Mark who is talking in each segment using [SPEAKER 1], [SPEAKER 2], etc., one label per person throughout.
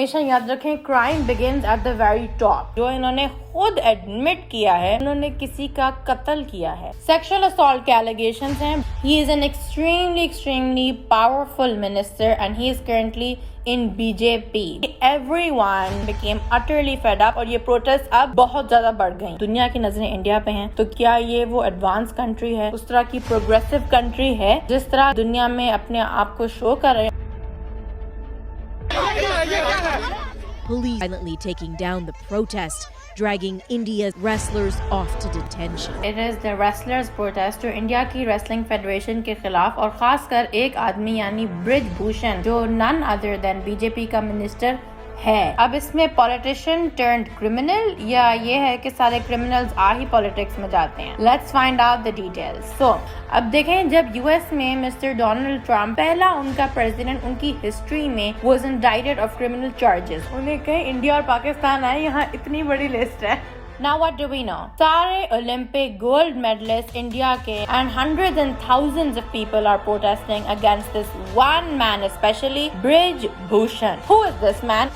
[SPEAKER 1] हमेशा याद रखें, crime begins at the very top. जो इन्होंने खुद एडमिट किया है, उन्होंने किसी का कत्ल किया है। सेक्सुअल असॉल्ट के एलिगेशंस हैं। He is an extremely powerful minister and he is currently in BJP. Everyone became utterly fed up और ये प्रोटेस्ट अब बहुत ज्यादा बढ़ गई। दुनिया की नजरें इंडिया पे हैं, तो क्या ये वो एडवांस कंट्री है, उस तरह की प्रोग्रेसिव कंट्री है जिस तरह दुनिया में अपने आप को शो कर रहे हैं?
[SPEAKER 2] Police silently taking down the protest, dragging India's wrestlers off to detention.
[SPEAKER 1] It is the wrestlers protest जो इंडिया की रेसलिंग फेडरेशन के खिलाफ और खासकर एक आदमी यानी ब्रिज भूषण जो नन अदर देन बीजेपी का मिनिस्टर है। अब इसमें पॉलिटिशियन टर्न्ड क्रिमिनल या ये है कि सारे क्रिमिनल्स आ ही पॉलिटिक्स में जाते हैं? Let's find out the details. So अब देखें, जब यूएस में मिस्टर डोनाल्ड ट्रम्प पहला उनका प्रेसिडेंट उनकी हिस्ट्री में वाज इंडाइटेड ऑफ क्रिमिनल चार्जेस। उन्हें कहीं इंडिया और पाकिस्तान आए, यहाँ इतनी बड़ी लिस्ट है। Now what do we know? सारे Olympic gold medalists इंडिया के and hundreds and thousands of people are protesting against this one man, especially Brij Bhushan. Who is this man?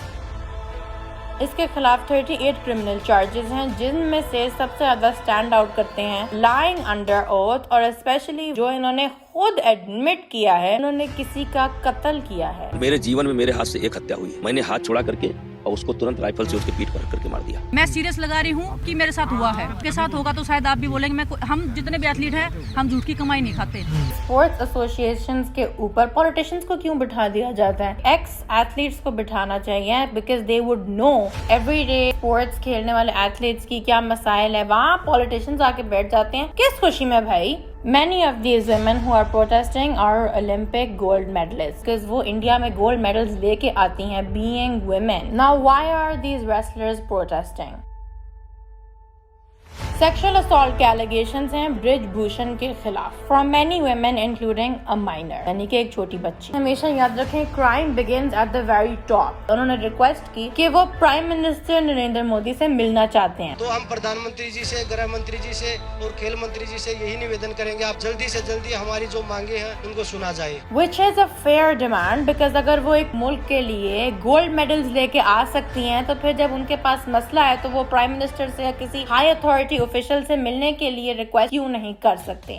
[SPEAKER 1] इसके खिलाफ 38 क्रिमिनल चार्जेस हैं, जिनमें से सबसे ज्यादा स्टैंड आउट करते हैं लाइंग अंडर ओथ और स्पेशली जो इन्होंने खुद एडमिट किया है, उन्होंने किसी का कत्ल किया है।
[SPEAKER 3] मेरे जीवन में मेरे हाथ से एक हत्या हुई है। मैंने हाथ छोड़ा करके और उसको तुरंत राइफल से उसके पीठ पर करके मार दिया।
[SPEAKER 4] मैं सीरियस लगा रही हूँ कि मेरे साथ हुआ है, आपके साथ होगा तो शायद आप भी बोलेंगे। हम जितने भी एथलीट हैं, हम झूठ की कमाई नहीं खाते।
[SPEAKER 1] स्पोर्ट्स एसोसिएशंस के ऊपर पॉलिटिशियंस को क्यों बिठा दिया जाता है? एक्स एथलीट्स को बिठाना चाहिए, because they would know everyday sports खेलने वाले एथलीट्स की क्या मसाइल है। वहाँ पॉलिटिशियंस आके बैठ जाते हैं किस खुशी में भाई? Many of these women who are protesting are Olympic gold medalists because वो इंडिया में गोल्ड मेडल्स लेके आती हैं being women. Now why are these wrestlers protesting? Sexual assault के एलिगेशंस हैं ब्रिज भूषण के खिलाफ from many women including a minor, यानी कि एक छोटी बच्ची। हमेशा याद रखें, crime begins at the very top. उन्होंने रिक्वेस्ट की कि वो प्राइम मिनिस्टर नरेंद्र मोदी से मिलना चाहते हैं।
[SPEAKER 5] तो हम प्रधानमंत्री जी से, गृह मंत्री जी से और खेल मंत्री जी से यही निवेदन करेंगे, आप जल्दी से जल्दी हमारी जो मांगे हैं उनको सुना जाए।
[SPEAKER 1] Which is a fair demand, because अगर वो एक मुल्क के लिए गोल्ड मेडल्स लेके आ सकती हैं, तो फिर जब उनके पास मसला है तो वो प्राइम मिनिस्टर से या किसी हाई अथॉरिटी ऑफिशियल से मिलने के लिए रिक्वेस्ट क्यों नहीं कर सकते?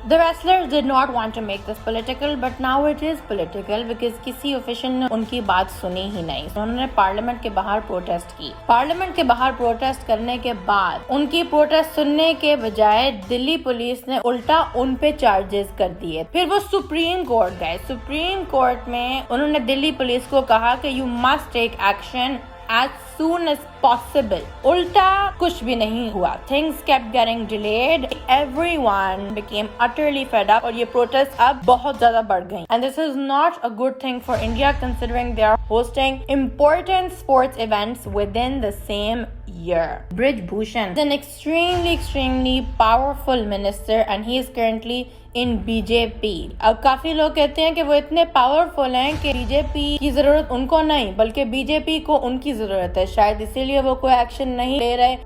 [SPEAKER 1] The wrestlers did not want to make this political, but now it is political because किसी ऑफिशियल ने उनकी बात सुनी ही नहीं। उन्होंने पार्लियामेंट के बाहर प्रोटेस्ट की। पार्लियामेंट के बाहर प्रोटेस्ट करने के बाद उनकी प्रोटेस्ट सुनने के बजाय दिल्ली पुलिस ने उल्टा उन पे चार्जेस कर दिए। फिर वो सुप्रीम कोर्ट गए। सुप्रीम कोर्ट में उन्होंने दिल्ली पुलिस को कहा कि you must take action as soon as possible. उल्टा कुछ भी नहीं हुआ। Things kept getting delayed. Everyone became utterly fed up और ये प्रोटेस्ट अब बहुत ज्यादा बढ़ गई। And this is not a good thing for India considering they are hosting important sports events within the same year. Brij Bhushan is an extremely powerful minister and he is currently in BJP. अब काफी लोग कहते हैं कि वो इतने powerful हैं कि बीजेपी की जरूरत उनको नहीं बल्कि बीजेपी को उनकी जरूरत है, शायद इसीलिए वो कोई एक्शन नहीं ले रहे।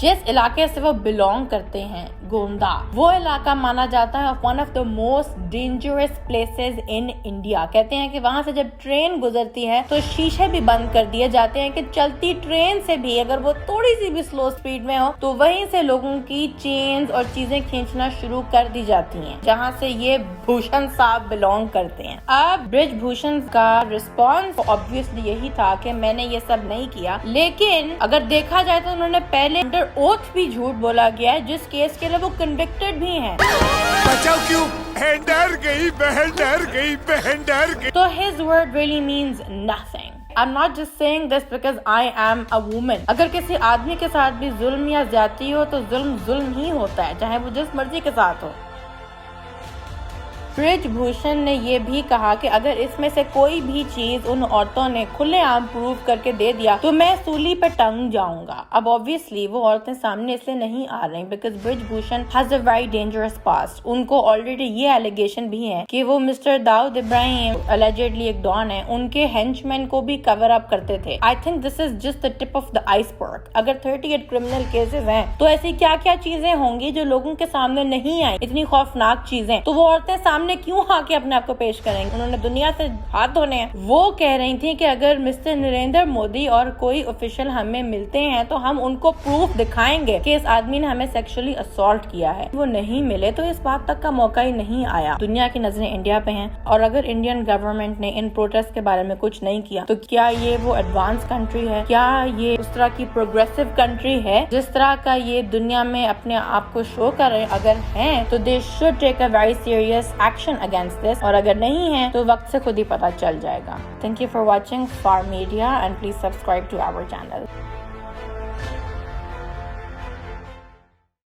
[SPEAKER 1] जिस इलाके से वो बिलोंग करते हैं, गोंदा, वो इलाका माना जाता है one of the most dangerous places in India. कहते हैं कि वहाँ से जब ट्रेन गुजरती है तो शीशे भी बंद कर दिए जाते हैं कि चलती ट्रेन से भी अगर वो थोड़ी सी भी स्लो स्पीड में हो तो वहीं से लोगों की चेन्स और चीजें खींचना शुरू कर दी जाती हैं, जहाँ से ये भूषण साहब बिलोंग करते हैं। अब ब्रिज भूषण का रिस्पॉन्स ऑब्वियसली यही था कि मैंने ये सब नहीं किया, लेकिन अगर देखा जाए तो उन्होंने पहले अंडर ओथ भी झूठ बोला गया है, जिस केस के लिए वो कन्विक्टेड भी हैं।
[SPEAKER 6] बचाओ क्यों? बहन डर गई, बहन डर गई, बहन डर गई।
[SPEAKER 1] So his word really means nothing. I'm not just saying this because I am a woman. अगर किसी आदमी के साथ भी जुल्म या ज्यादती हो तो जुल्म ही होता है, चाहे वो जिस मर्जी के साथ हो। ब्रिज भूषण ने ये भी कहा कि अगर इसमें से कोई भी चीज उन औरतों ने खुलेआम प्रूव करके दे दिया तो मैं सूली पे टंग जाऊंगा। अब ऑब्वियसली वो औरतें सामने इसलिए नहीं आ रही because bridge Bhushan has a very dangerous past. उनको ऑलरेडी ये एलिगेशन भी है कि वो मिस्टर दाऊद इब्राहिम अलेजेडली एक डॉन है, उनके हेंचमैन को भी कवर अप करते थे। I think this is just the tip of the iceberg. अगर 38 क्रिमिनल केसेस हैं तो ऐसी क्या क्या चीजें होंगी जो लोगों के सामने नहीं आई, इतनी खौफनाक चीजें, तो वो औरतें सामने सामने क्यों आके अपने आप को पेश करेंगे? उन्होंने दुनिया से हाथ धोने हैं। वो कह रही थी कि अगर मिस्टर नरेंद्र मोदी और कोई ऑफिशियल हमें मिलते हैं तो हम उनको प्रूफ दिखाएंगे कि इस आदमी ने हमें सेक्सुअली असॉल्ट किया है। वो नहीं मिले तो इस बात तक का मौका ही नहीं आया। दुनिया की नजरें इंडिया पे हैं और अगर इंडियन गवर्नमेंट ने इन प्रोटेस्ट के बारे में कुछ नहीं किया तो क्या ये वो एडवांस कंट्री है? क्या ये उस तरह की प्रोग्रेसिव कंट्री है जिस तरह का ये दुनिया में अपने आप को शो कर रहे? अगर हैं तो they should take a very serious action against this, और अगर नहीं है तो वक्त से खुद ही पता चल जाएगा। Thank you for watching Far Media and please subscribe to our channel.